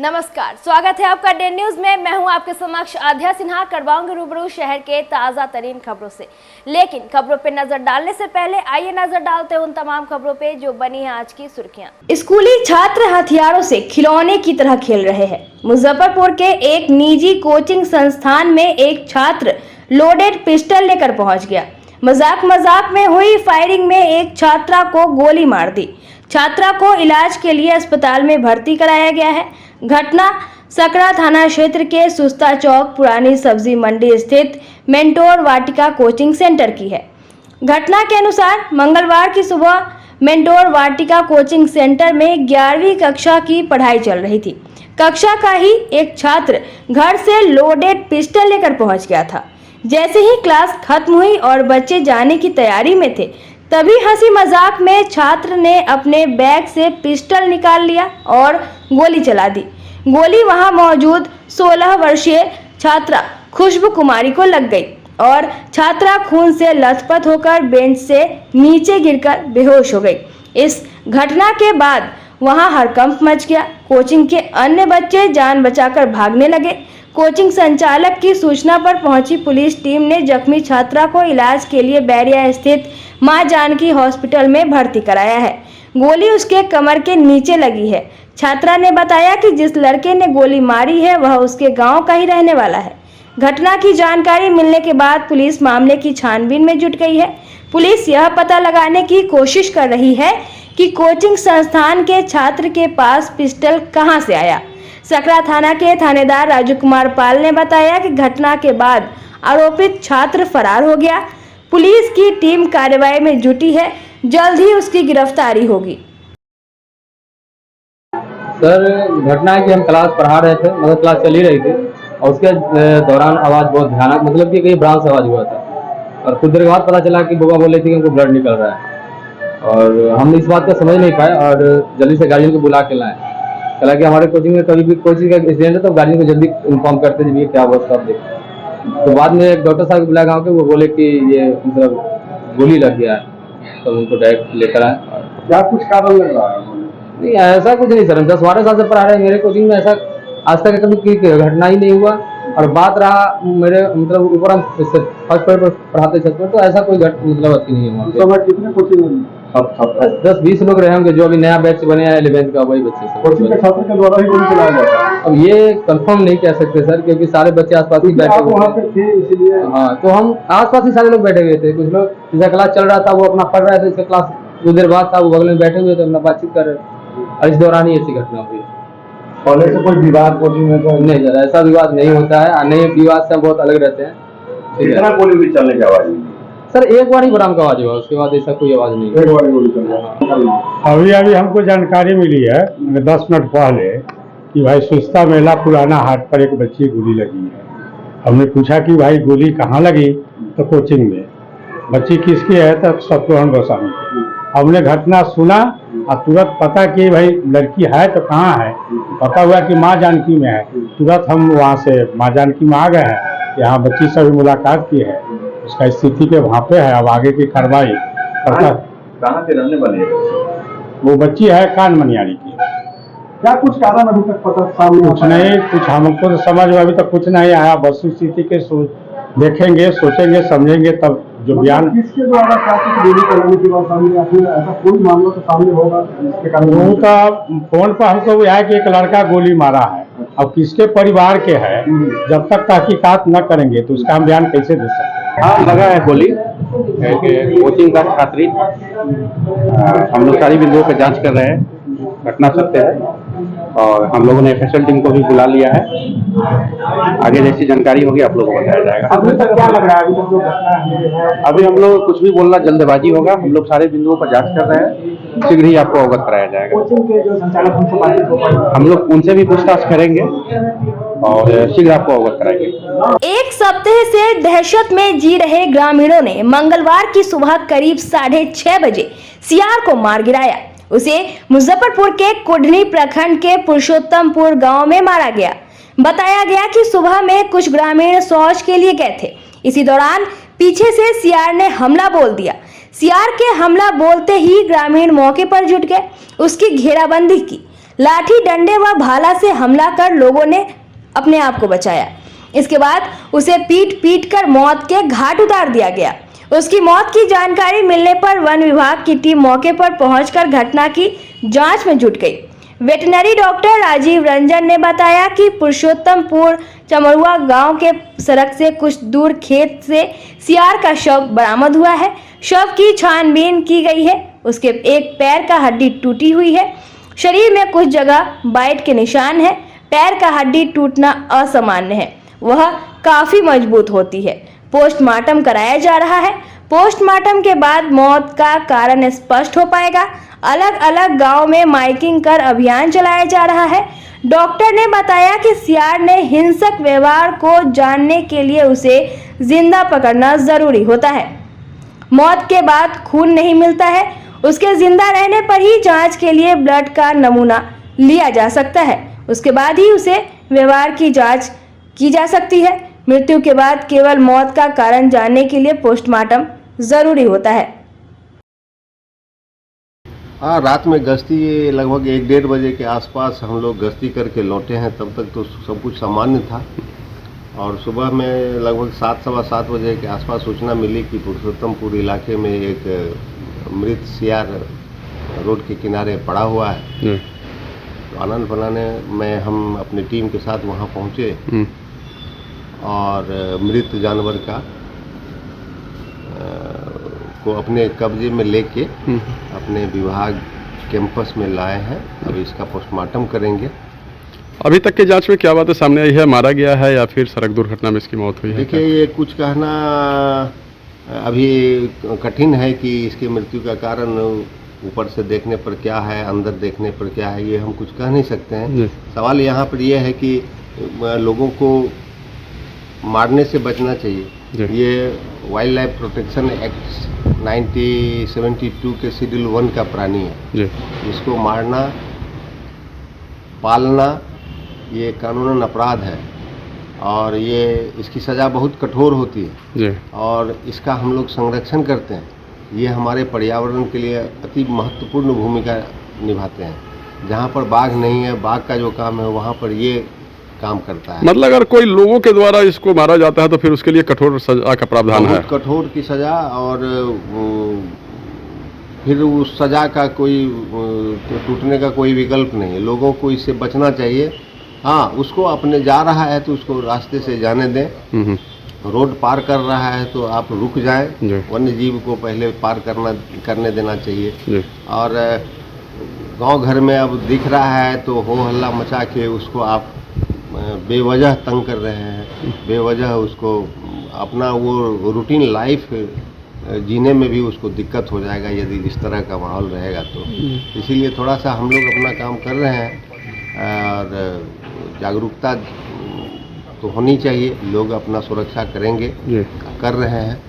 नमस्कार, स्वागत है आपका डे न्यूज में। मैं हूं आपके समक्ष आध्या सिन्हा। करवाऊंगी रूबरू शहर के ताजा तरीन खबरों से, लेकिन खबरों पे नजर डालने से पहले आइए नजर डालते हैं उन तमाम खबरों पे जो बनी है आज की सुर्खियां। स्कूली छात्र हथियारों से खिलौने की तरह खेल रहे हैं। मुजफ्फरपुर के एक निजी कोचिंग संस्थान में एक छात्र लोडेड पिस्टल लेकर पहुंच गया। मजाक में हुई फायरिंग में एक छात्रा को गोली मार दी। छात्रा को इलाज के लिए अस्पताल में भर्ती कराया गया है। घटना सकरा थाना क्षेत्र के सुस्ता चौक पुरानी सब्जी मंडी स्थित मेंटोर वाटिका कोचिंग सेंटर की है। घटना के अनुसार मंगलवार की सुबह मेंटोर वाटिका कोचिंग सेंटर में 11वीं कक्षा की पढ़ाई चल रही थी। कक्षा का ही एक छात्र घर से लोडेड पिस्टल लेकर पहुंच गया था। जैसे ही क्लास खत्म हुई और बच्चे जाने की तैयारी में थे, तभी हंसी मजाक में छात्र ने अपने बैग से पिस्टल निकाल लिया और गोली चला दी। गोली वहां मौजूद 16 वर्षीय छात्रा खुशबू कुमारी को लग गई और छात्रा खून से लथपथ होकर बेंच से नीचे गिरकर बेहोश हो गई। इस घटना के बाद वहां हड़कंप मच गया। कोचिंग के अन्य बच्चे जान बचाकर भागने लगे। कोचिंग संचालक की सूचना पर पहुंची पुलिस टीम ने जख्मी छात्रा को इलाज के लिए बैरिया स्थित मां जानकी हॉस्पिटल में भर्ती कराया है। गोली उसके कमर के नीचे लगी है। छात्रा ने बताया कि जिस लड़के ने गोली मारी है वह उसके गांव का ही रहने वाला है। घटना की जानकारी मिलने के बाद पुलिस मामले की छानबीन में जुट गई है। पुलिस यह पता लगाने की कोशिश कर रही है कि कोचिंग संस्थान के छात्र के पास पिस्टल कहां से आया। सकरा थाना के थानेदार राजू कुमार पाल ने बताया कि घटना के बाद आरोपित छात्र फरार हो गया। पुलिस की टीम कार्रवाई में जुटी है। जल्द ही उसकी गिरफ्तारी होगी। सर, घटना है कि हम क्लास पढ़ा रहे थे, मतलब क्लास चल ही रही थी और उसके दौरान आवाज़ बहुत भयानक, मतलब कि कहीं ब्रांच आवाज़ हुआ था और कुछ देर बाद पता चला कि बुआ बोल रही थी कि हमको ब्लड निकल रहा है और हम इस बात को समझ नहीं पाए और जल्दी से गार्जियन को बुला के लाए। कहा कि हमारे कोचिंग में कभी भी कोचिंग का एक्सीडेंट है तो गार्जियन को जल्दी इन्फॉर्म करते हैं क्या हुआ सब देखते। तो बाद में एक डॉक्टर साहब को बुलाया गाँव के, वो बोले कि ये मतलब गोली लग गया है, तो उनको डायरेक्ट लेकर आए। क्या कुछ कारण लग रहा है? नहीं, ऐसा कुछ नहीं सर, हम 10-12 साल से पढ़ा रहे हैं। मेरे कोचिंग में ऐसा आज तक कभी घटना ही नहीं हुआ। और बात रहा मेरे मतलब ऊपर हम फर्स्ट फ्लोर पर पढ़ाते छत पर, तो ऐसा कोई मतलब अच्छी नहीं है। तो कितने कोचिंग 10-20 लोग रहे होंगे, जो अभी नया बैच बने हैं 11th का, वही बच्चे कोचिंग के छात्र के द्वारा ही गोली चलाया जाता है। अब ये कंफर्म नहीं कह सकते सर, क्योंकि सारे बच्चे आसपास ही बैठे हुए थे, इसीलिए। हाँ, तो हम आसपास ही सारे लोग बैठे हुए थे। कुछ लोग जिसका क्लास चल रहा था वो अपना पढ़ रहे थे, इसका क्लास कुछ देर बाद था, वो बगल में बैठे हुए थे, अपना बातचीत कर रहे थे और इस दौरान ही ऐसी घटना हुई। कॉलेज से कोई विवाद कोचिंग में तो नहीं सर, ऐसा विवाद नहीं होता है। नहीं, विवाद से बहुत अलग रहते हैं। कितना गोली भी चलने की आवाज सर, एक बार ही बराम का आवाज हुआ, उसके बाद ऐसा कोई आवाज नहीं। एक बार गोली चल। अभी हमको जानकारी मिली है 10 मिनट पहले कि भाई सुस्ता मेला पुराना हाट पर एक बच्ची गोली लगी है। हमने पूछा कि भाई गोली कहाँ लगी, तो कोचिंग में। बच्ची किसकी है, तो शत्रुघ्न गोस्वामी। हमने घटना सुना और तुरंत पता कि भाई लड़की है तो कहाँ है, पता हुआ कि माँ जानकी में है। तुरंत हम वहाँ से माँ जानकी में आ गए हैं। यहाँ बच्ची से भी मुलाकात की है, उसका स्थिति के वहाँ पे है। अब आगे की कार्रवाई कहाँ के रहने वाले? वो बच्ची है कान मनियारी की। क्या कुछ कारण अभी तक पता सामने? कुछ नहीं, कुछ हमको तो समझ में अभी तक कुछ नहीं आया। वस्तुस्थिति के देखेंगे, सोचेंगे, समझेंगे, तब जो बयान। किसके द्वारा क्या कुछ गोली चलाने की बात सामने या फिर ऐसा कोई मामला तो सामने होगा जिसके कारण? उनका फोन पर हमको भी आया कि एक लड़का गोली मारा है। अब किसके परिवार के है, जब तक तहकीकात न करेंगे तो उसका हम बयान कैसे दे सकते हैं। हाँ, लगा है गोली। कोचिंग का छात्री, हम लोग सारी बिंदुओं पर जांच कर रहे हैं। घटना सत्य है और हम लोगों ने FSL टीम को भी बुला लिया है। आगे जैसी जानकारी होगी आप लोगों को बताया जाएगा। अभी तक क्या लग रहा है? अभी तक जो घटना है, अभी हम लोग कुछ भी बोलना जल्दबाजी होगा। हम लोग सारे बिंदुओं पर जांच कर रहे हैं, शीघ्र ही आपको अवगत कराया जाएगा। कोचिंग के जो संचालक उनसे बातचीत होगा, हम लोग उनसे भी पूछताछ करेंगे और शीघ्र आपको अवगत कराएंगे। एक सप्ताह से दहशत में जी रहे ग्रामीणों ने मंगलवार की सुबह करीब 6:30 बजे सियार को मार गिराया। उसे मुजफ्फरपुर के कुढ़नी प्रखंड के पुरुषोत्तमपुर गांव में मारा गया। बताया गया कि सुबह में कुछ ग्रामीण शौच के लिए गए थे। इसी दौरान पीछे से सियार ने हमला बोल दिया। सियार के हमला बोलते ही ग्रामीण मौके पर जुट गए, उसकी घेराबंदी की। लाठी डंडे व भाला से हमला कर लोगों ने अपने आप को बचाया। इसके बाद उसे पीट पीट कर मौत के घाट उतार दिया गया। उसकी मौत की जानकारी मिलने पर वन विभाग की टीम मौके पर पहुंचकर घटना की जांच में जुट गई। वेटनरी डॉक्टर राजीव रंजन ने बताया कि पुरुषोत्तमपुर चमरुआ गांव के सड़क से कुछ दूर खेत से सियार का शव बरामद हुआ है। शव की छानबीन की गई है। उसके एक पैर का हड्डी टूटी हुई है। शरीर में कुछ जगह बाइट के निशान है। पैर का हड्डी टूटना असामान्य है, वह काफी मजबूत होती है। पोस्टमार्टम कराया जा रहा है। पोस्टमार्टम के बाद मौत का कारण स्पष्ट हो पाएगा। अलग अलग गांव में माइकिंग कर अभियान चलाया जा रहा है। डॉक्टर ने बताया कि सियार ने हिंसक व्यवहार को जानने के लिए उसे जिंदा पकड़ना जरूरी होता है। मौत के बाद खून नहीं मिलता है। उसके जिंदा रहने पर ही जांच के लिए ब्लड का नमूना लिया जा सकता है। उसके बाद ही उसे व्यवहार की जांच की जा सकती है। मृत्यु के बाद केवल मौत का कारण जानने के लिए पोस्टमार्टम जरूरी होता है। हाँ, रात में गश्ती लगभग 1-1:30 बजे के आसपास हम लोग गश्ती करके लौटे हैं। तब तक तो सब कुछ सामान्य था और सुबह में लगभग 7, सवा 7 बजे के आसपास सूचना मिली कि पुरुषोत्तमपुर इलाके में एक मृत सियार रोड के किनारे पड़ा हुआ है। तो आनंद फनाने में हम अपनी टीम के साथ वहाँ पहुँचे और मृत जानवर का को अपने कब्जे में लेके अपने विभाग कैंपस में लाए हैं। अभी इसका पोस्टमार्टम करेंगे। अभी तक के जांच में क्या बातें सामने आई है? मारा गया है या फिर सड़क दुर्घटना में इसकी मौत हुई है? देखिए, ये कुछ कहना अभी कठिन है कि इसकी मृत्यु का कारण ऊपर से देखने पर क्या है, अंदर देखने पर क्या है, ये हम कुछ कह नहीं सकते हैं। सवाल यहाँ पर यह है कि लोगों को मारने से बचना चाहिए। ये वाइल्ड लाइफ प्रोटेक्शन एक्ट 1972 के शेड्यूल 1 का प्राणी है। इसको मारना, पालना ये कानूनन अपराध है और ये इसकी सज़ा बहुत कठोर होती है और इसका हम लोग संरक्षण करते हैं। ये हमारे पर्यावरण के लिए अति महत्वपूर्ण भूमिका निभाते हैं। जहाँ पर बाघ नहीं है, बाघ का जो काम है वहाँ पर ये काम करता है। मतलब अगर कोई लोगों के द्वारा इसको मारा जाता है तो फिर उसके लिए कठोर सजा का प्रावधान है? कठोर की सजा और फिर उस सजा का कोई टूटने का कोई विकल्प नहीं है। लोगों को इससे बचना चाहिए। हाँ, उसको अपने जा रहा है तो उसको रास्ते से जाने दें। रोड पार कर रहा है तो आप रुक जाएं। वन्य जीव को पहले पार करने देना चाहिए। और गांव घर में अब दिख रहा है तो हो हल्ला मचा के उसको आप बेवजह तंग कर रहे हैं। बेवजह उसको अपना वो रूटीन लाइफ जीने में भी उसको दिक्कत हो जाएगा यदि इस तरह का माहौल रहेगा तो। इसीलिए थोड़ा सा हम लोग अपना काम कर रहे हैं और जागरूकता तो होनी चाहिए। लोग अपना सुरक्षा करेंगे, कर रहे हैं।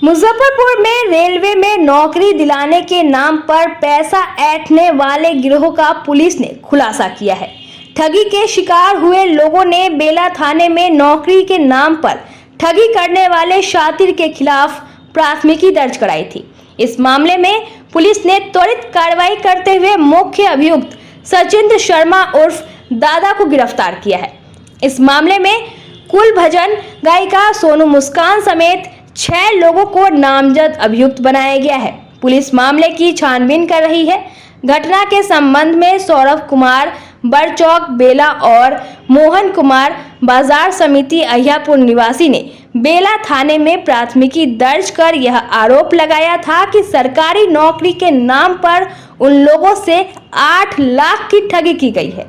मुजफ्फरपुर में रेलवे में नौकरी दिलाने के नाम पर पैसा ऐंठने वाले गिरोह का पुलिस ने खुलासा किया है। ठगी के शिकार हुए लोगों ने बेला थाने में नौकरी के नाम पर ठगी करने वाले शातिर के खिलाफ प्राथमिकी दर्ज कराई थी। इस मामले में पुलिस ने त्वरित कार्रवाई करते हुए मुख्य अभियुक्त सचिंद्र शर्मा उर्फ दादा को गिरफ्तार किया है। इस मामले में कुल भजन गायिका सोनू मुस्कान समेत 6 लोगों को नामजद अभियुक्त बनाया गया है। पुलिस मामले की छानबीन कर रही है। घटना के संबंध में सौरभ कुमार बड़चौक बेला और मोहन कुमार बाजार समिति अहियापुर निवासी ने बेला थाने में प्राथमिकी दर्ज कर यह आरोप लगाया था कि सरकारी नौकरी के नाम पर उन लोगों से 8 लाख की ठगी की गई है।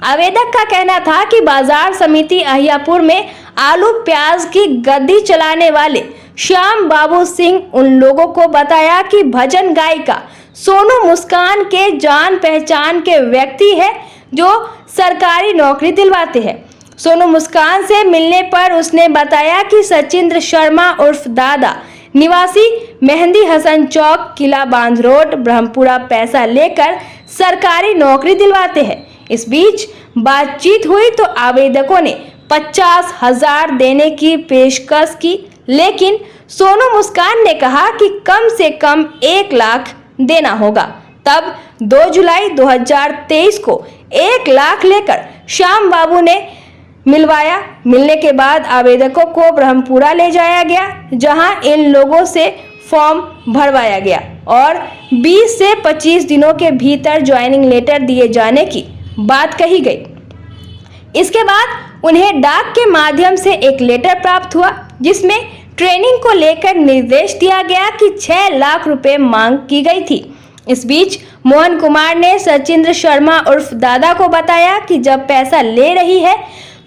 आवेदक का कहना था कि बाजार समिति अहियापुर में आलू प्याज की गद्दी चलाने वाले श्याम बाबू सिंह उन लोगों को बताया कि भजन गायिका सोनू मुस्कान के जान पहचान के व्यक्ति है जो सरकारी नौकरी दिलवाते हैं। सोनू मुस्कान से मिलने पर उसने बताया कि सचिंद्र शर्मा उर्फ दादा निवासी मेहंदी हसन चौक किला बांध रोड ब्रह्मपुरा पैसा लेकर सरकारी नौकरी दिलवाते हैं। इस बीच बातचीत हुई तो आवेदकों ने 50,000 देने की पेशकश की, लेकिन सोनू मुस्कान ने कहा कि कम से कम 1 लाख देना होगा, तब 2 जुलाई 2023 को 1 लाख लेकर श्याम बाबू ने मिलवाया। मिलने के बाद आवेदकों को ब्रह्मपुरा ले जाया गया, जहां इन लोगों से फॉर्म भरवाया गया और 20 से 25 दिनों के भीतर ज्वाइनिंग लेटर दिए जाने की बात कही गई। इसके बाद उन्हें डाक के माध्यम से एक लेटर प्राप्त हुआ, जिसमें ट्रेनिंग को लेकर निर्देश दिया गया कि 6 लाख रुपए मांग की गई थी। इस बीच मोहन कुमार ने सचिंद्र शर्मा उर्फ दादा को बताया कि जब पैसा ले रही है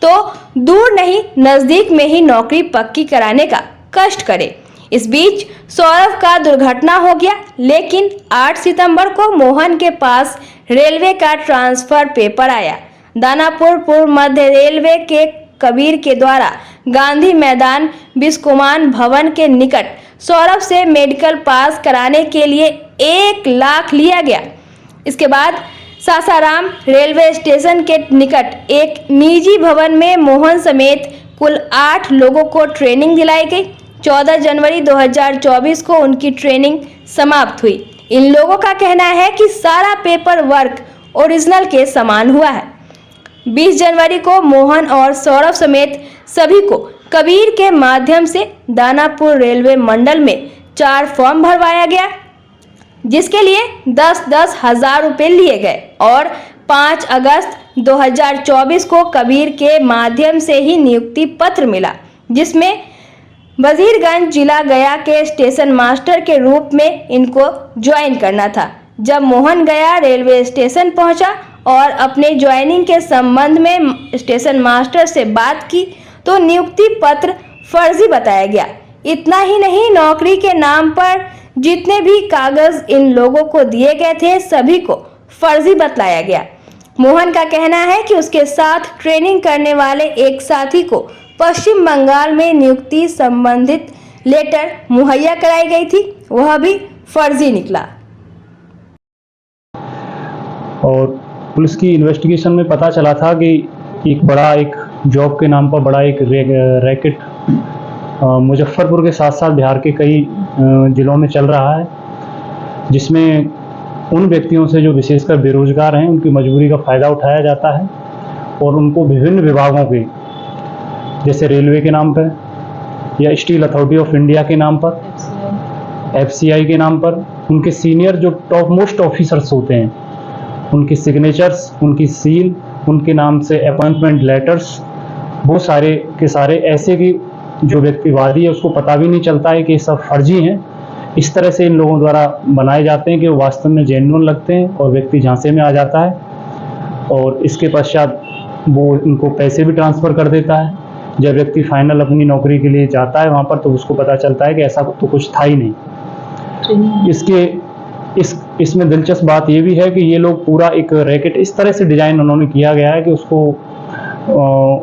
तो दूर नहीं नजदीक में ही नौकरी पक्की कराने का कष्ट करे। इस बीच सौरभ का दुर्घटना हो गया, लेकिन 8 सितंबर को मोहन के पास रेलवे का ट्रांसफर पेपर आया। दानापुर पूर्व मध्य रेलवे के कबीर के द्वारा गांधी मैदान बिस्कुमान भवन के निकट सौरभ से मेडिकल पास कराने के लिए 1 लाख लिया गया। इसके बाद सासाराम रेलवे स्टेशन के निकट एक निजी भवन में मोहन समेत कुल 8 लोगों को ट्रेनिंग दिलाई गई। 14 जनवरी 2024 को उनकी ट्रेनिंग समाप्त हुई। इन लोगों का कहना है कि सारा पेपर वर्क ओरिजिनल के समान हुआ है। 20 जनवरी को मोहन और सौरभ समेत सभी को कबीर के माध्यम से दानापुर रेलवे मंडल में 4 फॉर्म भरवाया गया, जिसके लिए 10-10 हजार रुपए लिए गए और 5 अगस्त 2024 को कबीर के माध्यम से ही नियुक्ति पत्र मिला, जिसमें वजीरगंज जिला गया के स्टेशन मास्टर के रूप में इनको ज्वाइन करना था। जब मोहन गया रेलवे स्टेशन पहुंचा और अपने ज्वाइनिंग के संबंध में स्टेशन मास्टर से बात की तो नियुक्ति पत्र फर्जी बताया गया। इतना ही नहीं, नौकरी के नाम पर जितने भी कागज इन लोगों को दिए गए थे सभी को फर्जी बतलाया गया। मोहन का कहना है कि उसके साथ ट्रेनिंग करने वाले एक साथी को पश्चिम बंगाल में नियुक्ति संबंधित लेटर मुहैया कराई गई थी, वह भी फर्जी निकला। और पुलिस की इन्वेस्टिगेशन में पता चला था कि एक जॉब के नाम पर बड़ा एक रैकेट मुजफ्फरपुर के साथ साथ बिहार के कई जिलों में चल रहा है, जिसमें उन व्यक्तियों से जो विशेषकर बेरोजगार हैं उनकी मजबूरी का फ़ायदा उठाया जाता है और उनको विभिन्न विभागों के, जैसे रेलवे के नाम पर या स्टील अथॉरिटी ऑफ इंडिया के नाम पर, FCI के नाम पर, उनके सीनियर जो टॉप मोस्ट ऑफिसर्स होते हैं उनकी सिग्नेचर्स, उनकी सील, उनके नाम से अपॉइंटमेंट लेटर्स, वो सारे के सारे ऐसे कि जो व्यक्तिवादी है उसको पता भी नहीं चलता है कि ये सब फर्जी हैं। इस तरह से इन लोगों द्वारा बनाए जाते हैं कि वो वास्तव में जेन्युइन लगते हैं और व्यक्ति झांसे में आ जाता है और इसके पश्चात वो उनको पैसे भी ट्रांसफ़र कर देता है। जब व्यक्ति फाइनल अपनी नौकरी के लिए जाता है वहाँ पर तो उसको पता चलता है कि ऐसा तो कुछ था ही नहीं। इसमें दिलचस्प बात ये भी है कि ये लोग पूरा एक रैकेट इस तरह से डिज़ाइन उन्होंने किया गया है कि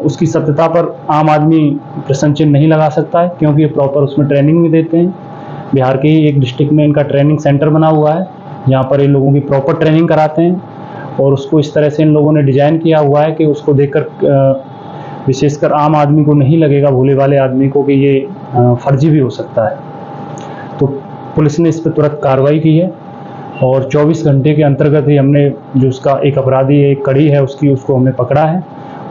उसकी सत्यता पर आम आदमी प्रश्न चिन्ह नहीं लगा सकता है, क्योंकि ये प्रॉपर उसमें ट्रेनिंग भी देते हैं। बिहार के ही एक डिस्ट्रिक्ट में इनका ट्रेनिंग सेंटर बना हुआ है जहाँ पर ये लोगों की प्रॉपर ट्रेनिंग कराते हैं और उसको इस तरह से इन लोगों ने डिज़ाइन किया हुआ है कि उसको देखकर विशेषकर आम आदमी को नहीं लगेगा, भोले वाले आदमी को, कि ये फर्जी भी हो सकता है। तो पुलिस ने इस पर तुरंत कार्रवाई की है और 24 घंटे के अंतर्गत ही हमने जो उसका एक अपराधी एक कड़ी है उसको हमने पकड़ा है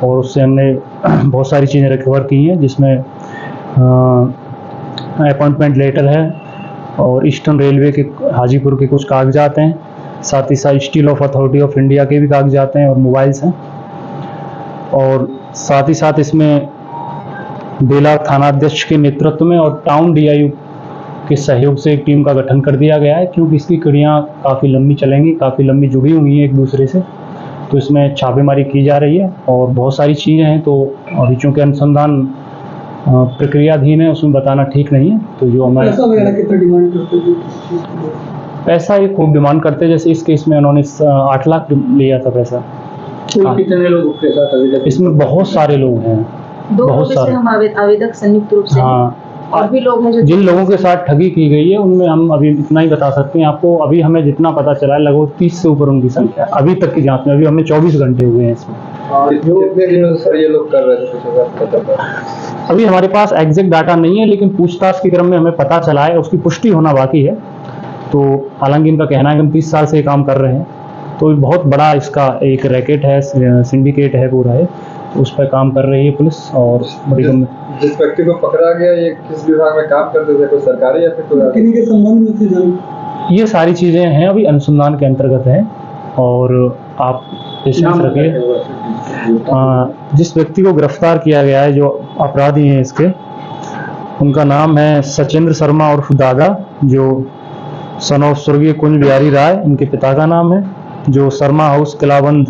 और उससे हमने बहुत सारी चीज़ें रिकवर की हैं, जिसमें अपॉइंटमेंट लेटर है और ईस्टर्न रेलवे के हाजीपुर के कुछ कागजात हैं, साथ ही साथ steel of authority of India के भी कागजात हैं और मोबाइल्स हैं। और साथ ही साथ इसमें बेला थानाध्यक्ष के नेतृत्व में और टाउन DIU के सहयोग से एक टीम का गठन कर दिया गया है, क्योंकि इसकी कड़ियाँ काफ़ी लंबी चलेंगी, काफ़ी लंबी जुड़ी हुई हैं एक दूसरे से। तो इसमें छापेमारी की जा रही है और बहुत सारी चीज़ें हैं, तो अभी चूँकि अनुसंधान प्रक्रियाधीन है उसमें बताना ठीक नहीं है। तो जो हमारे कितना डिमांड करते हैं? पैसा ये खूब डिमांड करते हैं, जैसे इस केस में उन्होंने 8 लाख लिया था पैसा। कितने लोग के साथ अभी तक? इसमें बहुत सारे लोग हैं, बहुत सारे हम आवेदक संयुक्त रूप से। हाँ, और भी लोग हैं जो जिन लोगों के साथ ठगी की गई है उनमें हम अभी इतना ही बता सकते हैं आपको। अभी हमें जितना पता चला है लगभग 30 से ऊपर उनकी संख्या अभी तक की जांच में। अभी हमें 24 घंटे हुए हैं इसमें। कितने दिनों से सर ये लोग कर रहे थे? अभी हमारे पास एग्जैक्ट डाटा नहीं है, लेकिन पूछताछ के क्रम में हमें पता चला है, उसकी पुष्टि होना बाकी है। तो हालांकि इनका कहना है कि हम 30 साल से ये काम कर रहे हैं तो बहुत बड़ा इसका एक रैकेट है, सिंडिकेट है पूरा है, तो उस पर काम कर रही है पुलिस। और जिस व्यक्ति को पकड़ा गया ये किस विभाग में काम करते थे, कोई सरकारी या फिर कोई किन्हीं के संबंध में थे? ये सारी चीज़ें हैं अभी अनुसंधान के अंतर्गत हैं। और आप पेशेंस रखिए। जिस व्यक्ति को गिरफ्तार किया गया है, जो अपराधी हैं इसके, उनका नाम है सचेंद्र शर्मा उर्फ दादा, जो सन ऑफ स्वर्गीय कुंज बिहारी राय इनके पिता का नाम है, जो शर्मा हाउस किलावान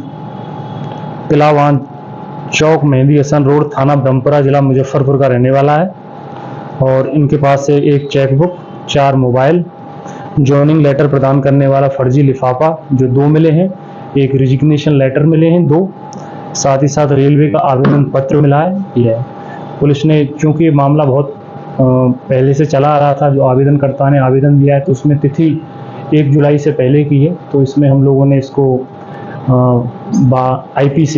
चौक मेहंदी हसन रोड थाना ब्रह्मपुरा जिला मुजफ्फरपुर का रहने वाला है। और इनके पास से एक चेकबुक, 4 मोबाइल, जॉइनिंग लेटर प्रदान करने वाला फर्जी लिफाफा जो 2 मिले हैं, एक रिजिग्नेशन लेटर मिले हैं 2, साथ ही साथ रेलवे का आवेदन पत्र मिला है। यह पुलिस ने, चूंकि ये मामला बहुत पहले से चला आ रहा था, जो आवेदनकर्ता ने आवेदन दिया है तो उसमें तिथि 1 जुलाई से पहले की है, तो इसमें हम लोगों ने इसको IPC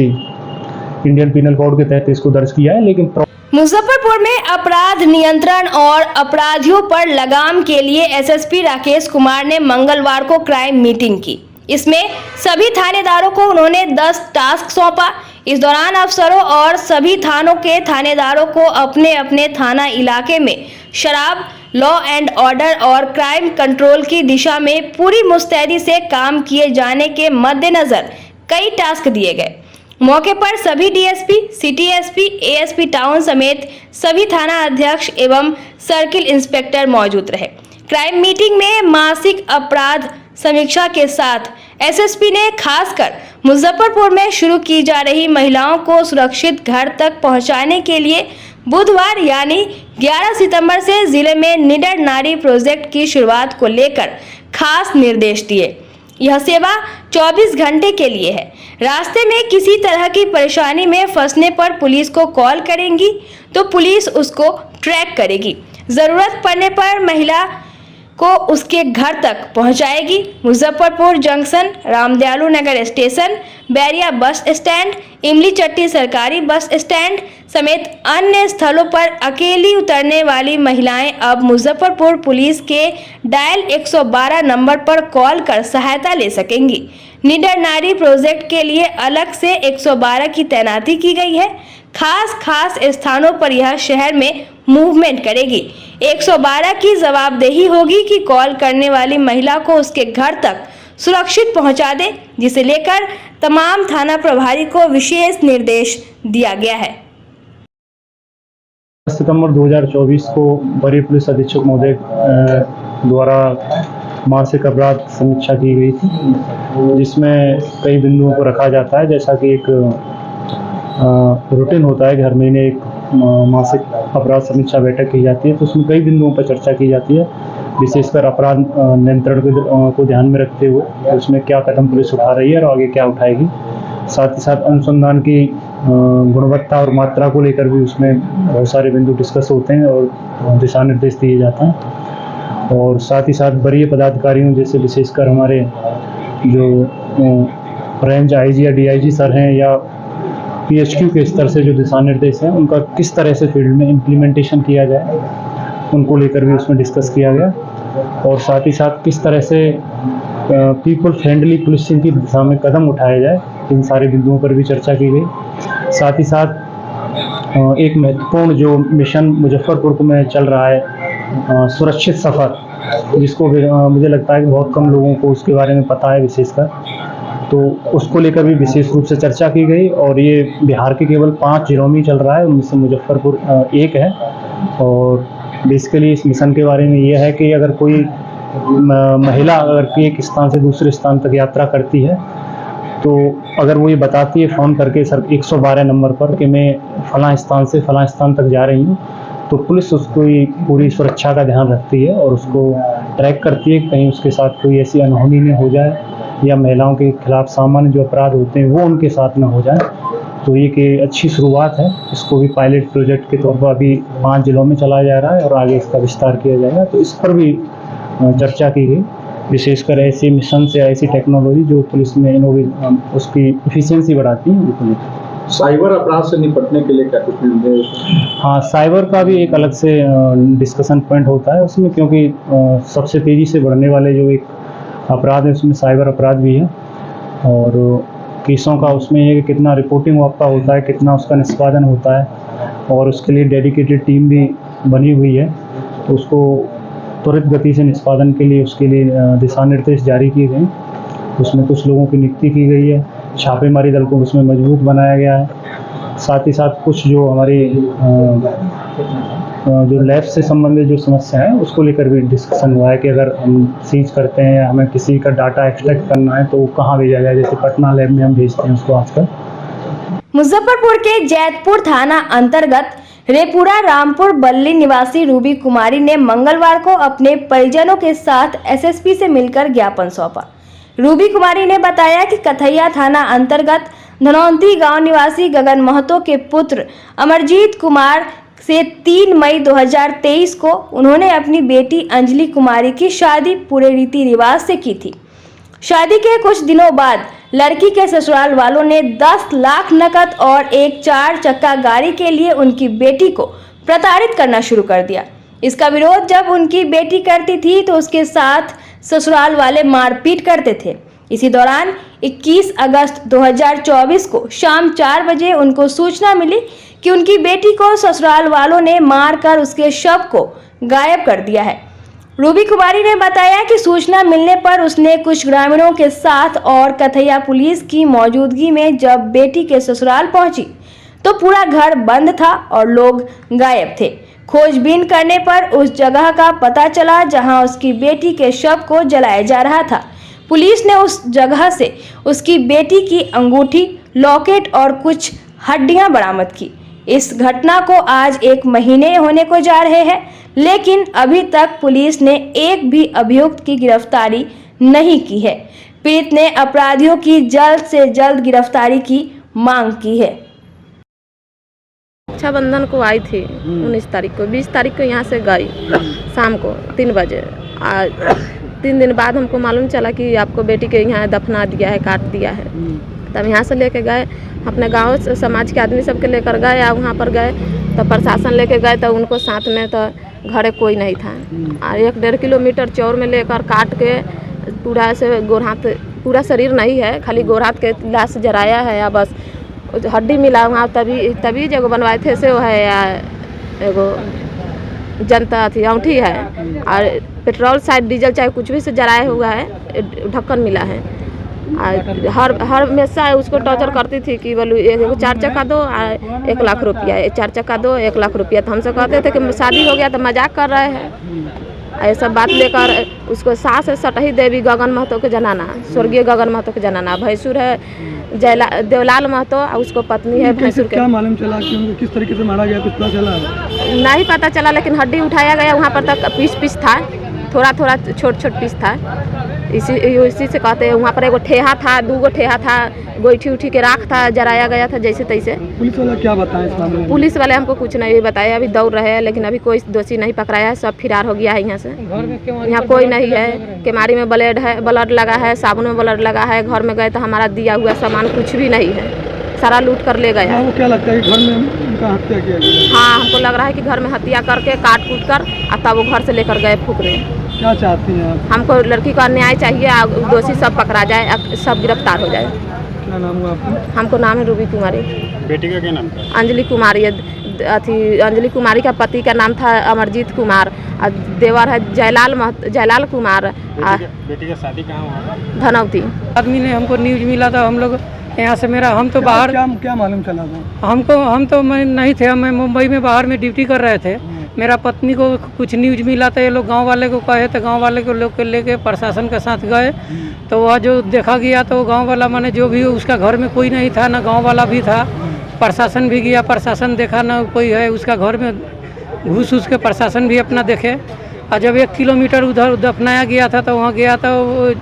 इंडियन पिनल कोड के तहत इसको दर्ज किया है। लेकिन मुजफ्फरपुर में अपराध नियंत्रण और अपराधियों पर लगाम के लिए एसएसपी राकेश कुमार ने मंगलवार को क्राइम मीटिंग की। इसमें सभी थानेदारों को उन्होंने 10 टास्क सौंपा। इस दौरान अफसरों और सभी थानों के थानेदारों को अपने अपने थाना इलाके में शराब, लॉ एंड ऑर्डर और क्राइम कंट्रोल की दिशा में पूरी मुस्तैदी से काम किए जाने के मद्देनजर कई टास्क दिए गए। मौके पर सभी DSP, city SP, ASP town समेत सभी थाना अध्यक्ष एवं सर्किल इंस्पेक्टर मौजूद रहे। क्राइम मीटिंग में मासिक अपराध समीक्षा के साथ एसएसपी ने खासकर मुजफ्फरपुर में शुरू की जा रही महिलाओं को सुरक्षित घर तक पहुंचाने के लिए बुधवार यानी 11 सितंबर से जिले में निडर नारी प्रोजेक्ट की शुरुआत को लेकर खास निर्देश दिए। यह सेवा 24 घंटे के लिए है। रास्ते में किसी तरह की परेशानी में फंसने पर पुलिस को कॉल करेंगी तो पुलिस उसको ट्रैक करेगी। जरूरत पड़ने पर महिला को उसके घर तक पहुंचाएगी। मुजफ्फरपुर जंक्शन, रामदयालु नगर स्टेशन, बैरिया बस स्टैंड, इमली चट्टी सरकारी बस स्टैंड समेत अन्य स्थलों पर अकेली उतरने वाली महिलाएं अब मुजफ्फरपुर पुलिस के डायल 112 नंबर पर कॉल कर सहायता ले सकेंगी। निडर नारी प्रोजेक्ट के लिए अलग से 112 की तैनाती की गई है। खास स्थानों पर यह शहर में मूवमेंट करेगी। 112 की जवाबदेही होगी कि कॉल करने वाली महिला को उसके घर तक सुरक्षित पहुंचा दे, जिसे लेकर तमाम थाना प्रभारी को विशेष निर्देश दिया गया है। सितंबर 2024 को वरीय पुलिस अधीक्षक महोदय द्वारा मासिक अपराध समीक्षा की गई थी, जिसमें कई बिंदुओं को रखा जाता है। जैसा कि एक रूटीन होता है कि हर महीने एक मासिक अपराध समीक्षा बैठक की जाती है, तो उसमें कई बिंदुओं पर चर्चा की जाती है, विशेषकर अपराध नियंत्रण को ध्यान में रखते हुए उसमें क्या कदम पुलिस उठा रही है और आगे क्या उठाएगी। साथ ही साथ अनुसंधान की गुणवत्ता और मात्रा को लेकर भी उसमें बहुत सारे बिंदु डिस्कस होते हैं और दिशा निर्देश दिए जाते हैं। और साथ ही साथ वरीय पदाधिकारियों जैसे विशेषकर हमारे जो रेंज आईजी या डीआईजी सर हैं या पीएचक्यू के स्तर से जो दिशा निर्देश हैं उनका किस तरह से फील्ड में इम्प्लीमेंटेशन किया जाए, उनको लेकर भी उसमें डिस्कस किया गया। और साथ ही साथ किस तरह से पीपल फ्रेंडली पुलिसिंग की दिशा में कदम उठाया जाए, इन सारे बिंदुओं पर भी चर्चा की गई। साथ ही साथ एक महत्वपूर्ण जो मिशन मुजफ्फरपुर में चल रहा है, सुरक्षित सफ़र, जिसको मुझे लगता है कि बहुत कम लोगों को उसके बारे में पता है विशेषकर, तो उसको लेकर भी विशेष रूप से चर्चा की गई। और ये बिहार के केवल 5 जिलों में चल रहा है, उनमें से मुजफ्फरपुर एक है। और बेसिकली इस मिशन के बारे में यह है कि अगर कोई महिला अगर एक स्थान से दूसरे स्थान तक यात्रा करती है, तो अगर वो ये बताती है फ़ोन करके सर 112 नंबर पर कि मैं फ़लाँ स्थान से फ़लाँ स्थान तक जा रही हूँ, तो पुलिस उसको पूरी सुरक्षा का ध्यान रखती है और उसको ट्रैक करती है, कहीं उसके साथ कोई ऐसी अनहोनी न हो जाए या महिलाओं के खिलाफ सामान्य जो अपराध होते हैं वो उनके साथ न हो जाए। तो ये कि अच्छी शुरुआत है। इसको भी पायलट प्रोजेक्ट के तौर पर अभी 5 जिलों में चलाया जा रहा है और आगे इसका विस्तार किया जाएगा। तो इस पर भी चर्चा की गई, विशेषकर ऐसे मिशन से ऐसी टेक्नोलॉजी जो पुलिस में उसकी एफिशिएंसी बढ़ाती है। साइबर अपराध से निपटने के लिए क्या कुछ निर्देश? हाँ, साइबर का भी एक अलग से डिस्कशन पॉइंट होता है उसमें, क्योंकि सबसे तेज़ी से बढ़ने वाले जो एक अपराध है उसमें साइबर अपराध भी है। और केसों का उसमें ये कि कितना रिपोर्टिंग आपका होता है, कितना उसका निष्पादन होता है, और उसके लिए डेडिकेटेड टीम भी बनी हुई है। तो उसको त्वरित गति से निष्पादन के लिए उसके लिए दिशा निर्देश जारी किए गए। उसमें कुछ लोगों की नियुक्ति की गई है, छापेमारी दल को उसमें मजबूत बनाया गया है। साथ ही साथ कुछ जो हमारी जो लैब से संबंधित जो समस्या है उसको लेकर भी डिस्कशन हुआ है कि अगर हम सीज करते हैं या हमें किसी का डाटा एक्सट्रैक्ट करना है तो वो कहाँ भेजा जाए। जैसे पटना लैब में हम भेजते हैं उसको आजकल। मुजफ्फरपुर के जैतपुर थाना अंतर्गत रेपुरा रामपुर बल्ली निवासी रूबी कुमारी ने मंगलवार को अपने परिजनों के साथ एसएसपी से मिलकर ज्ञापन सौंपा। रूबी कुमारी ने बताया कि कथैया थाना अंतर्गत धनौंती गांव निवासी गगन महतो के पुत्र अमरजीत कुमार से 3 मई 2023 को उन्होंने अपनी बेटी अंजलि कुमारी की शादी पूरे रीति रिवाज से की थी। शादी के कुछ दिनों बाद लड़की के ससुराल वालों ने 10 लाख नकद और एक 4 चक्का गाड़ी के लिए उनकी बेटी को प्रताड़ित करना शुरू कर दिया। इसका विरोध जब उनकी बेटी करती थी तो उसके साथ ससुराल वाले मारपीट करते थे। इसी दौरान 21 अगस्त 2024 को शाम 4 बजे उनको सूचना मिली कि उनकी बेटी को ससुराल वालों ने मारकर उसके शव को गायब कर दिया है। रूबी कुमारी ने बताया कि सूचना मिलने पर उसने कुछ ग्रामीणों के साथ और कथैया पुलिस की मौजूदगी में जब बेटी के ससुराल पहुंची तो पूरा घर बंद था और लोग गायब थे। खोजबीन करने पर उस जगह का पता चला जहां उसकी बेटी के शव को जलाया जा रहा था। पुलिस ने उस जगह से उसकी बेटी की अंगूठी, लॉकेट और कुछ हड्डियां बरामद की। इस घटना को आज 1 महीने होने को जा रहे हैं, लेकिन अभी तक पुलिस ने एक भी अभियुक्त की गिरफ्तारी नहीं की है। पीड़ित ने अपराधियों की जल्द से जल्द गिरफ्तारी की मांग की है। रक्षाबंधन को आई थी 19 तारीख को, 20 तारीख को यहाँ से गई शाम को 3 बजे। आज 3 दिन बाद हमको मालूम चला कि आपको बेटी के यहाँ दफना दिया है, काट दिया है। तब यहाँ से लेके गए, अपने गांव से समाज के आदमी सबके लेकर गए। या वहाँ पर गए तो प्रशासन लेके गए तो उनको साथ में तो घरे कोई नहीं था। और 1-1.5 किलोमीटर चौर में लेकर काट के पूरा ऐसे गोर हाथ, पूरा शरीर नहीं है, खाली गोर हाथ के लाश जराया है या बस हड्डी मिला वहाँ। तभी जगह बनवाए थे से वो है या एगो जनता थी औंठी है और पेट्रोल शायद डीजल चाहे कुछ भी से जराया हुआ है, ढक्कन मिला है। हर हमेशा उसको टॉर्चर करती थी कि बोलू 4 चक्का दो 1 लाख रुपया, 4 चक्का दो 1 लाख रुपया। तो हमसे कहते थे कि शादी हो गया तो मजाक कर रहे हैं। ये सब बात लेकर उसको सास है सटही देवी गगन महतो के जनाना, स्वर्गीय गगन महतो के जनाना, भैंसुर है देवलाल महतो और उसको पत्नी है भैंसुर के। क्या मालूम चला कि उनको किस तरीके से मारा गया, कुछ पता चला? नहीं पता चला, लेकिन हड्डी उठाया गया वहाँ पर तक पीस था, थोड़ा छोट पीस था। इसी से कहते हैं। वहाँ पर एगो ठेहा था, 2 ठेहा था, गोईठी उठी के राख था, जराया गया था जैसे तैसे। पुलिस वाला क्या बताया इस मामले में? पुलिस वाले हमको कुछ नहीं बताया, अभी दौड़ रहे हैं, लेकिन अभी कोई दोषी नहीं पकड़ाया है, सब फरार हो गया है यहाँ से। यहाँ कोई नहीं है, केमारी में ब्लड लगा है, साबुन में ब्लड लगा है। घर में गए तो हमारा दिया हुआ सामान कुछ भी नहीं है, सारा लूट कर ले गया। वो क्या लगता है कि घर में उनका हत्या किया गया? हाँ, हमको लग रहा है कि घर में हत्या करके काट कूट कर तब वो घर से लेकर गए फूकने। क्या चाहती हैं आप? हमको लड़की का न्याय चाहिए, दोषी सब पकड़ा जाए, सब गिरफ्तार हो जाए। क्या नाम हुआ आपका? हमको नाम है रूबी कुमारी। बेटी का क्या नाम था? अंजलि कुमारी। अंजलि कुमारी का पति का नाम था अमरजीत कुमार और देवर है जयलाल कुमार। बेटी का शादी कहाँ हुआ? धनौती। आदमी ने हमको न्यूज मिला था, हम लोग यहाँ से हम तो बाहर क्या मालूम चला था? हम तो मैं नहीं थे, मैं मुंबई में बाहर में ड्यूटी कर रहे थे। मेरा पत्नी को कुछ न्यूज मिला था, ये लोग गांव वाले को कहे तो गांव वाले को लोग के लेके प्रशासन के साथ गए। तो वह जो देखा गया तो गांव वाला माने जो भी उसका घर में कोई नहीं था, ना गांव वाला भी था। प्रशासन भी गया, प्रशासन देखा ना कोई है उसका घर में, घुस के प्रशासन भी अपना देखे। और जब 1 किलोमीटर उधर दफनाया गया था तो वहाँ गया तो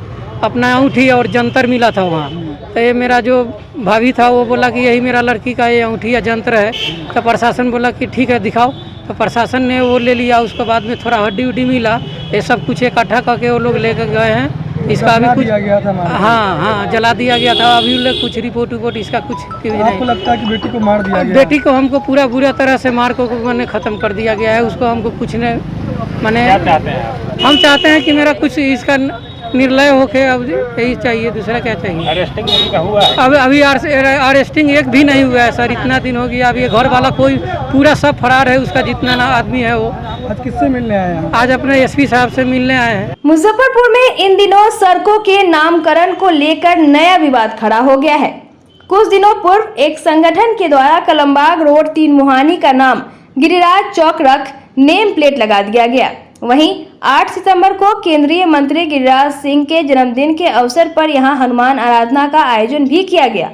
अपना अंगूठी और जंतर मिला था वहाँ। तो ये मेरा जो भाभी था वो बोला कि यही मेरा लड़की का ये अंगूठी या जंतर है। तो प्रशासन बोला कि ठीक है दिखाओ। तो प्रशासन ने वो ले लिया। उसके बाद में थोड़ा हड्डी उड्डी मिला, ये सब कुछ इकट्ठा करके वो लोग लेकर गए हैं। इसका अभी कुछ गया था? हाँ जला दिया गया था। अभी लोग कुछ रिपोर्ट इसका कुछ नहीं। आपको लगता है कि बेटी को मार दिया गया? बेटी को हमको पूरा बुरा तरह से मार को मैंने ख़त्म कर दिया गया है। उसको हमको कुछ नहीं, मैंने हम चाहते हैं कि मेरा कुछ इसका निर्लय होके अब यही चाहिए, दूसरा क्या चाहिए। अरेस्टिंग का हुआ है? अभी अरेस्टिंग एक भी नहीं हुआ है सर, इतना दिन हो गया। अभी घर वाला कोई पूरा सब फरार है, उसका जितना ना आदमी है वो। आज किससे मिलने आए हैं? आज अपने एसपी साहब से मिलने आए हैं। मुजफ्फरपुर में इन दिनों सड़कों के नामकरण को लेकर नया विवाद खड़ा हो गया है। कुछ दिनों पूर्व एक संगठन के द्वारा कलमबाग रोड 3 मुहानी का नाम गिरिराज चौक रख नेम प्लेट लगा दिया गया। वहीं 8 सितंबर को केंद्रीय मंत्री गिरिराज सिंह के जन्मदिन के अवसर पर यहां हनुमान आराधना का आयोजन भी किया गया।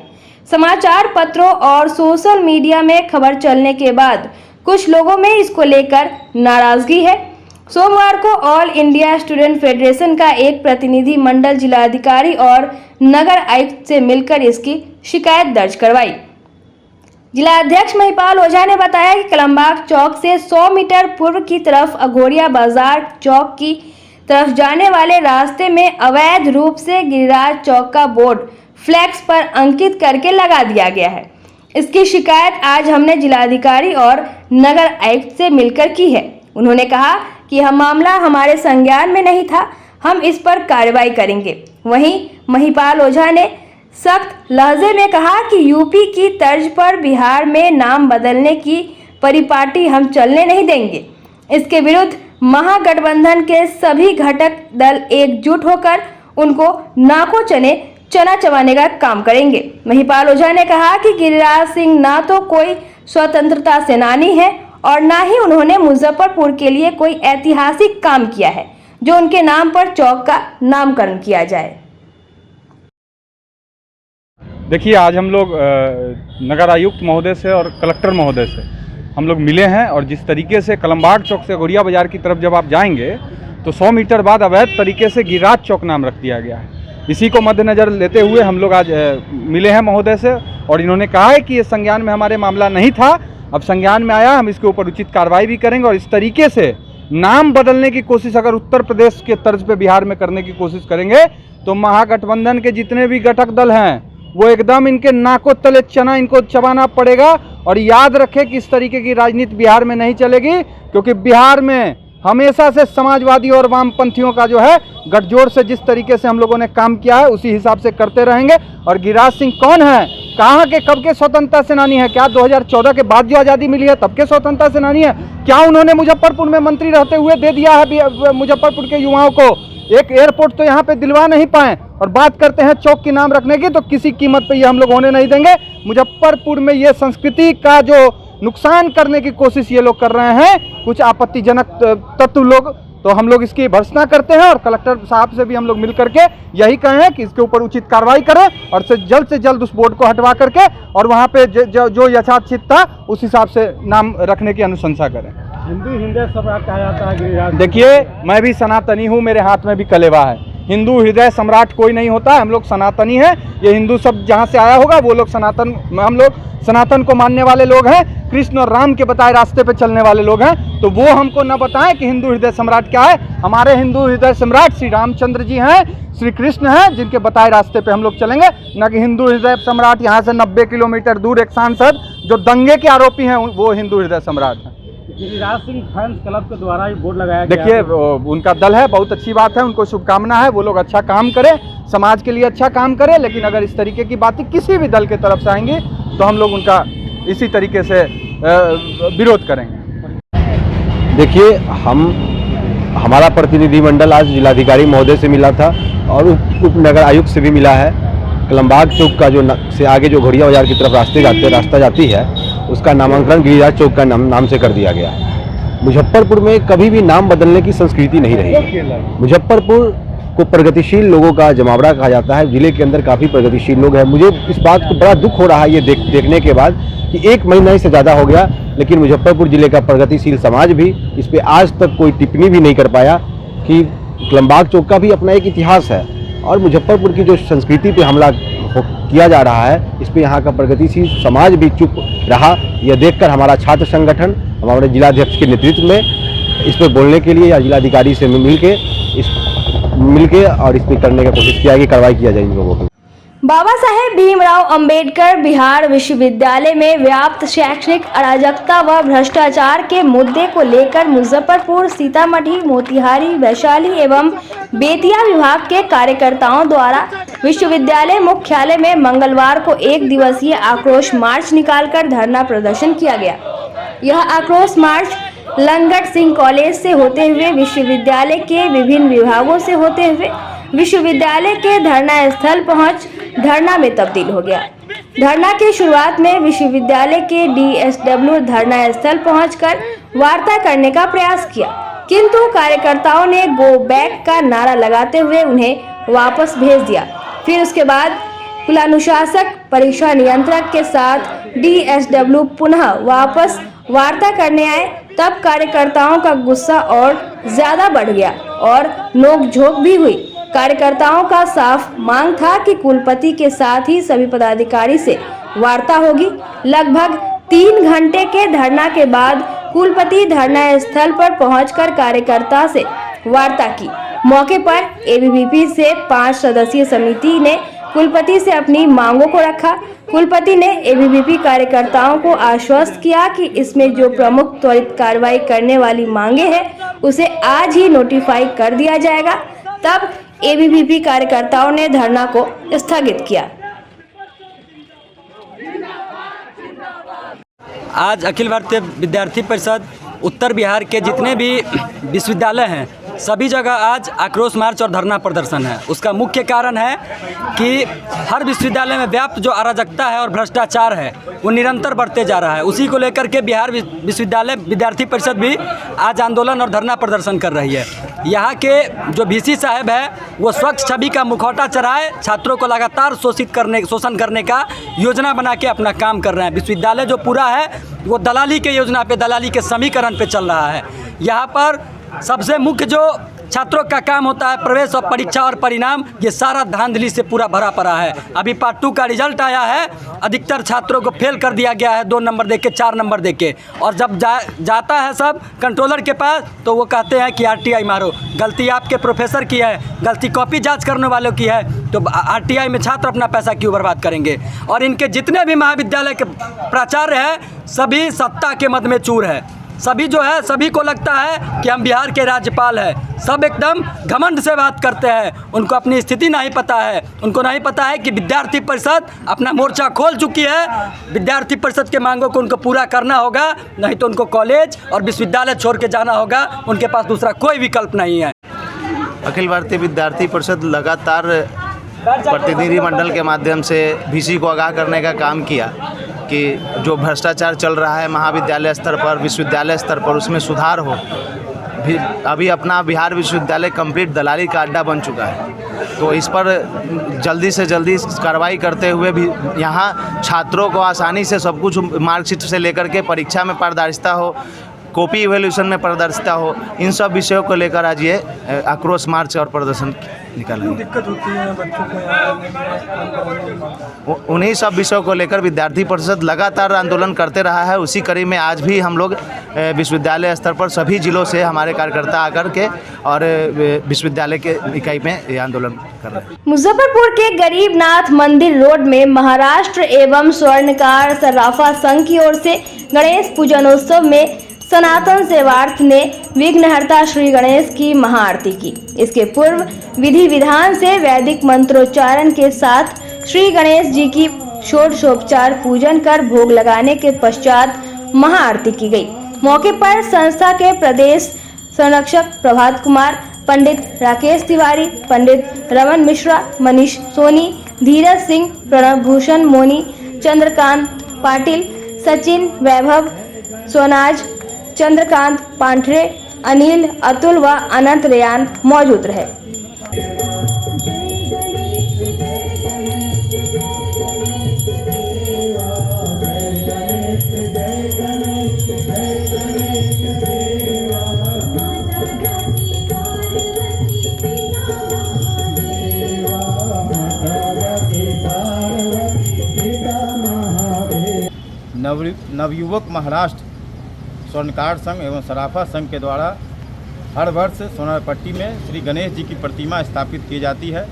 समाचार पत्रों और सोशल मीडिया में खबर चलने के बाद कुछ लोगों में इसको लेकर नाराजगी है। सोमवार को ऑल इंडिया स्टूडेंट फेडरेशन का एक प्रतिनिधि मंडल जिलाधिकारी और नगर आयुक्त से मिलकर इसकी शिकायत दर्ज करवाई। जिला अध्यक्ष महिपाल ओझा ने बताया कि कलमबाग चौक से 100 मीटर पूर्व की तरफ अघोरिया बाजार चौक की तरफ जाने वाले रास्ते में अवैध रूप से गिरिराज चौक का बोर्ड फ्लैक्स पर अंकित करके लगा दिया गया है। इसकी शिकायत आज हमने जिलाधिकारी और नगर आयुक्त से मिलकर की है। उन्होंने कहा कि यह मामला हमारे संज्ञान में नहीं था, हम इस पर कार्रवाई करेंगे। वहीं महिपाल ओझा ने सख्त लहजे में कहा कि यूपी की तर्ज पर बिहार में नाम बदलने की परिपाटी हम चलने नहीं देंगे। इसके विरुद्ध महागठबंधन के सभी घटक दल एकजुट होकर उनको नाको चना चबाने का काम करेंगे। महिपाल ओझा ने कहा कि गिरिराज सिंह ना तो कोई स्वतंत्रता सेनानी है और ना ही उन्होंने मुजफ्फरपुर के लिए कोई ऐतिहासिक काम किया है जो उनके नाम पर चौक का नामकरण किया जाए। देखिए, आज हम लोग नगर आयुक्त महोदय से और कलेक्टर महोदय से हम लोग मिले हैं और जिस तरीके से कलमबाग चौक से अघोरिया बाजार की तरफ जब आप जाएंगे तो 100 मीटर बाद अवैध तरीके से गिरिराज चौक नाम रख दिया गया है। इसी को मद्देनज़र लेते हुए हम लोग आज मिले हैं महोदय से और इन्होंने कहा है कि ये संज्ञान में हमारे मामला नहीं था, अब संज्ञान में आया, हम इसके ऊपर उचित कार्रवाई भी करेंगे। और इस तरीके से नाम बदलने की कोशिश अगर उत्तर प्रदेश के तर्ज पे बिहार में करने की कोशिश करेंगे तो महागठबंधन के जितने भी घटक दल हैं वो एकदम इनके नाकों तले चना इनको चबाना पड़ेगा। और याद रखें कि इस तरीके की राजनीति बिहार में नहीं चलेगी, क्योंकि बिहार में हमेशा से समाजवादी और वामपंथियों का जो है गठजोड़ से जिस तरीके से हम लोगों ने काम किया है उसी हिसाब से करते रहेंगे। और गिरिराज सिंह कौन है, कहाँ के कब के स्वतंत्रता सेनानी है? क्या 2014 के बाद जो आज़ादी मिली है तब के स्वतंत्रता सेनानी है? क्या उन्होंने मुजफ्फरपुर में मंत्री रहते हुए दे दिया है मुजफ्फरपुर के युवाओं को? एक एयरपोर्ट तो यहाँ पे दिलवा नहीं पाए और बात करते हैं चौक की नाम रखने की, तो किसी कीमत पे ये हम लोग होने नहीं देंगे। मुजफ्फरपुर में ये संस्कृति का जो नुकसान करने की कोशिश ये लोग कर रहे हैं कुछ आपत्तिजनक तत्व लोग, तो हम लोग इसकी भर्त्सना करते हैं और कलेक्टर साहब से भी हम लोग मिल करके यही कहे हैं कि इसके ऊपर उचित कार्रवाई करें और से जल्द उस बोर्ड को हटवा करके और वहाँ पे जो यथाचित था उस हिसाब से नाम रखने की अनुशंसा करें। हिंदू हृदय सम्राट कहा जाता है गिरिराज। देखिए, मैं भी सनातनी हूँ, मेरे हाथ में भी कलेवा है। हिंदू हृदय सम्राट कोई नहीं होता, हम लोग सनातनी हैं। ये हिंदू शब्द जहाँ से आया होगा वो लोग सनातन, हम लोग सनातन को मानने वाले लोग हैं, कृष्ण और राम के बताए रास्ते पे चलने वाले लोग हैं। तो वो हमको न बताएं कि हिंदू हृदय सम्राट क्या है। हमारे हिंदू हृदय सम्राट श्री रामचंद्र जी हैं, श्री कृष्ण हैं, जिनके बताए रास्ते पे हम लोग चलेंगे, न कि हिंदू हृदय सम्राट यहाँ से 90 किलोमीटर दूर एक सांसद जो दंगे के आरोपी हैं वो हिंदू हृदय सम्राट हैं। गिरिराज सिंह फैंस क्लब के द्वारा ही बोर्ड लगाया गया। देखिए, उनका दल है, बहुत अच्छी बात है, उनको शुभकामना है, वो लोग अच्छा काम करें, समाज के लिए अच्छा काम करें। लेकिन अगर इस तरीके की बातें किसी भी दल के तरफ से आएंगी तो हम लोग उनका इसी तरीके से विरोध करेंगे। देखिए, हमारा प्रतिनिधिमंडल आज जिलाधिकारी महोदय से मिला था और उप नगर आयुक्त से भी मिला है। कलमबाग चौक का से आगे जो घोड़िया बाजार की तरफ रास्ता जाती है उसका नामांकन गिरिराज चौक का नाम से कर दिया गया है। मुजफ्फरपुर में कभी भी नाम बदलने की संस्कृति नहीं रही। मुजफ्फरपुर को प्रगतिशील लोगों का जमावड़ा कहा जाता है, जिले के अंदर काफ़ी प्रगतिशील लोग हैं। मुझे इस बात को बड़ा दुख हो रहा है ये देखने के बाद कि 1 महीना ही से ज़्यादा हो गया लेकिन मुजफ्फरपुर जिले का प्रगतिशील समाज भी इस पर आज तक कोई टिप्पणी भी नहीं कर पाया कि कलमबाग चौक का भी अपना एक इतिहास है और मुजफ्फरपुर की जो संस्कृति पे हमला किया जा रहा है इस पे यहाँ का प्रगतिशील समाज भी चुप रहा। यह देखकर हमारा छात्र संगठन हमारे जिलाध्यक्ष के नेतृत्व में इस पर बोलने के लिए या जिलाधिकारी से मिल के और इस पर करने की कोशिश किया कि कार्रवाई किया जाए इन लोगों पर। बाबा साहेब भीमराव अंबेडकर बिहार विश्वविद्यालय में व्याप्त शैक्षणिक अराजकता व भ्रष्टाचार के मुद्दे को लेकर मुजफ्फरपुर, सीतामढ़ी, मोतिहारी, वैशाली एवं बेतिया विभाग के कार्यकर्ताओं द्वारा विश्वविद्यालय मुख्यालय में मंगलवार को 1 दिवसीय आक्रोश मार्च निकालकर धरना प्रदर्शन किया गया। यह आक्रोश मार्च लंगट सिंह कॉलेज से होते हुए विश्वविद्यालय के विभिन्न विभागों से होते हुए विश्वविद्यालय के धरना स्थल पहुंच धरना में तब्दील हो गया। धरना की शुरुआत में विश्वविद्यालय के DSW धरना स्थल पहुंचकर वार्ता करने का प्रयास किया, किंतु कार्यकर्ताओं ने गो बैक का नारा लगाते हुए उन्हें वापस भेज दिया। फिर उसके बाद कुलानुशासक परीक्षा नियंत्रक के साथ DSW पुनः वापस वार्ता करने आए, तब कार्यकर्ताओं का गुस्सा और ज्यादा बढ़ गया और नोकझोंक भी हुई। कार्यकर्ताओं का साफ मांग था कि कुलपति के साथ ही सभी पदाधिकारी से वार्ता होगी। लगभग 3 घंटे के धरना के बाद कुलपति धरना स्थल पर पहुंचकर कार्यकर्ता से वार्ता की। मौके पर ABVP से 5 सदस्यीय समिति ने कुलपति से अपनी मांगों को रखा। कुलपति ने ABVP कार्यकर्ताओं को आश्वस्त किया कि इसमें जो प्रमुख त्वरित कार्रवाई करने वाली मांगे हैं उसे आज ही नोटिफाई कर दिया जाएगा। तब ABVP कार्यकर्ताओं ने धरना को स्थगित किया। आज अखिल भारतीय विद्यार्थी परिषद उत्तर बिहार के जितने भी विश्वविद्यालय हैं सभी जगह आज आक्रोश मार्च और धरना प्रदर्शन है। उसका मुख्य कारण है कि हर विश्वविद्यालय में व्याप्त जो अराजकता है और भ्रष्टाचार है वो निरंतर बढ़ते जा रहा है। उसी को लेकर के बिहार विश्वविद्यालय विद्यार्थी परिषद भी आज आंदोलन और धरना प्रदर्शन कर रही है। यहाँ के जो VC साहब है वो स्वच्छ छवि का मुखौटा चढ़ाए छात्रों को लगातार शोषण करने का योजना बना के अपना काम कर रहे हैं। विश्वविद्यालय जो पूरा है वो दलाली के योजना पे, दलाली के समीकरण पे चल रहा है। यहाँ पर सबसे मुख्य जो छात्रों का काम होता है प्रवेश और परीक्षा और परिणाम, ये सारा धांधली से पूरा भरा पड़ा है। अभी पार्ट 2 का रिजल्ट आया है, अधिकतर छात्रों को फेल कर दिया गया है 2 नंबर देके 4 नंबर देके, और जब जाता है सब कंट्रोलर के पास तो वो कहते हैं कि RTI मारो। गलती आपके प्रोफेसर की है, गलती कॉपी जांच करने वालों की है, तो RTI में छात्र अपना पैसा क्यों बर्बाद करेंगे। और इनके जितने भी महाविद्यालय के प्राचार्य हैं सभी सत्ता के मद में चूर है। सभी जो है सभी को लगता है कि हम बिहार के राज्यपाल हैं। सब एकदम घमंड से बात करते हैं, उनको अपनी स्थिति नहीं पता है। उनको नहीं पता है कि विद्यार्थी परिषद अपना मोर्चा खोल चुकी है। विद्यार्थी परिषद के मांगों को उनको पूरा करना होगा, नहीं तो उनको कॉलेज और विश्वविद्यालय छोड़ के जाना होगा। उनके पास दूसरा कोई विकल्प नहीं है। अखिल भारतीय विद्यार्थी परिषद लगातार प्रतिनिधि मंडल के माध्यम से VC को आगाह करने का काम किया कि जो भ्रष्टाचार चल रहा है महाविद्यालय स्तर पर, विश्वविद्यालय स्तर पर, उसमें सुधार हो। अभी अपना बिहार विश्वविद्यालय कंप्लीट दलाली का अड्डा बन चुका है, तो इस पर जल्दी से जल्दी कार्रवाई करते हुए भी यहाँ छात्रों को आसानी से सब कुछ मार्कशीट से लेकर के परीक्षा में पारदर्शिता हो, कॉपी इवैल्यूएशन में पारदर्शिता हो, इन सब विषयों को लेकर आज ये आक्रोश मार्च और प्रदर्शन निकाला। दिक्कत होती है बच्चों को, उन्हीं सब विषयों को लेकर विद्यार्थी परिषद लगातार आंदोलन करते रहा है। उसी कड़ी में आज भी हम लोग विश्वविद्यालय स्तर पर सभी जिलों से हमारे कार्यकर्ता आकर के और विश्वविद्यालय के इकाई में ये आंदोलन कर रहे हैं। मुजफ्फरपुर के गरीबनाथ मंदिर रोड में महाराष्ट्र एवं स्वर्णकार सर्राफा संघ की ओर से गणेश पूजनोत्सव में सनातन सेवार्थ ने विघ्नहर्ता श्री गणेश की महाआरती की। इसके पूर्व विधि विधान से वैदिक मंत्रोच्चारण के साथ श्री गणेश जी की षोडशोपचार पूजन कर भोग लगाने के पश्चात महाआरती की गई। मौके पर संस्था के प्रदेश संरक्षक प्रभात कुमार, पंडित राकेश तिवारी, पंडित रमन मिश्रा, मनीष सोनी, धीरज सिंह, प्रणव भूषण मोनी, चंद्रकांत पाटिल, सचिन वैभव, सोनाज, चंद्रकांत पांठरे, अनिल, अतुल व अनंत रेयान मौजूद रहे। नवयुवक महाराष्ट्र स्वर्णकार संघ एवं सराफा संघ के द्वारा हर वर्ष सोनारपट्टी में श्री गणेश जी की प्रतिमा स्थापित की जाती है।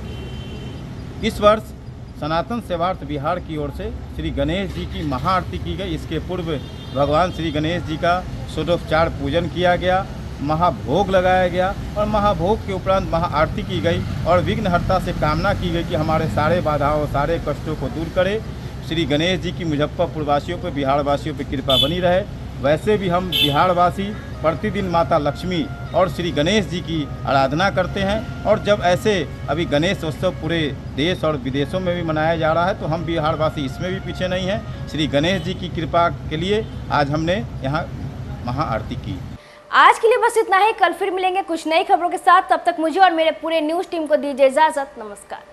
इस वर्ष सनातन सेवार्थ बिहार की ओर से श्री गणेश जी की महाआरती की गई। इसके पूर्व भगवान श्री गणेश जी का षोडोपचार पूजन किया गया, महाभोग लगाया गया और महाभोग के उपरांत महाआरती की गई और विघ्नहर्ता से कामना की गई कि हमारे सारे बाधाओं सारे कष्टों को दूर करे। श्री गणेश जी की मुजफ्फरपुर वासियों पर, बिहार वासियों पर कृपा बनी रहे। वैसे भी हम बिहार वासी प्रतिदिन माता लक्ष्मी और श्री गणेश जी की आराधना करते हैं और जब ऐसे अभी गणेश उत्सव पूरे देश और विदेशों में भी मनाया जा रहा है तो हम बिहार वासी इसमें भी पीछे नहीं हैं। श्री गणेश जी की कृपा के लिए आज हमने यहाँ महाआरती की। आज के लिए बस इतना ही। कल फिर मिलेंगे कुछ नई खबरों के साथ। तब तक मुझे और मेरे पूरे न्यूज़ टीम को दीजिए इजाजत। नमस्कार।